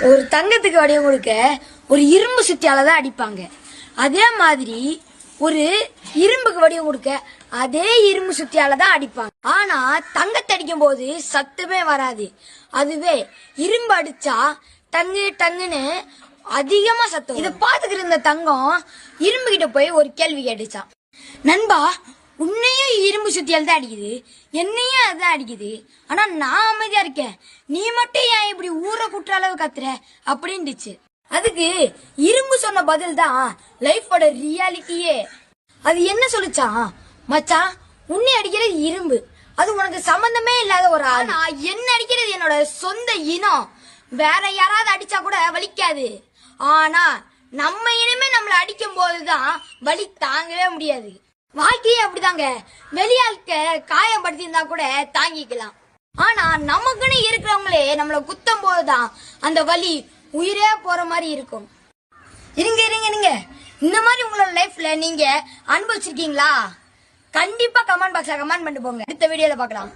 ஒரு தங்கத்துக்கு வடிவம் கொடுக்க ஒரு இரும்பு சுத்தியால தான் அடிப்பாங்க. அதே மாதிரி ஒரு இரும்புக்கு வடிவம் கொடுக்க அதே இரும்பு சுத்தியால தான் அடிப்பாங்க. ஆனா தங்கத்தை அடிக்கும் போது சத்தமே வராது. அதுவே இரும்பு அடிச்சா டங்கு டங்குன்னு அதிகமா சத்தம். இதை பார்த்துக்கிட்டு இருந்த தங்கம் இரும்பு கிட்ட போய் ஒரு கேள்வி கேட்டுச்சான். நண்பா, உன்னையும் இரும்பு சுத்தியால் தான் அடிக்குது, என்னையும் அதான் அடிக்குது. ஆனா நான் அமைதியா இருக்கேன், நீ மட்டும் ஏன் இப்படி ஊரை குற்ற அளவு கத்துற அப்படின்னுச்சு. அதுக்கு இரும்பு சொன்ன பதில் தான் லைஃபோட ரியாலிட்டியே. அது என்ன சொல்லுச்சான், மச்சான் உன்னை அடிக்கிறது இரும்பு, அது உனக்கு சம்பந்தமே இல்லாத ஒரு ஆள். நான் என்ன அடிக்கிறது என்னோட சொந்த இனம், வேற யாராவது அடிச்சா கூட வலிக்காது. ஆனா நம்ம இனிமே நம்மள அடிக்கும் போதுதான் வலி தாங்கவே முடியாது. வாழ்க்கையே அப்படிதாங்க, வெளியாளுக்க காயப்படுத்தி இருந்தா கூட தாங்கிக்கலாம். ஆனா நமக்குன்னு இருக்கிறவங்களே நம்மள குத்தும் போதுதான் அந்த வலி உயிரே போற மாதிரி இருக்கும். இருங்க இந்த மாதிரி உங்களோட லைஃப்ல நீங்க அனுபவிச்சிருக்கீங்களா? கண்டிப்பா கமெண்ட் பாக்ஸ்ல கமெண்ட் பண்ணிட்டு போங்க. அடுத்த வீடியோல பார்க்கலாம்.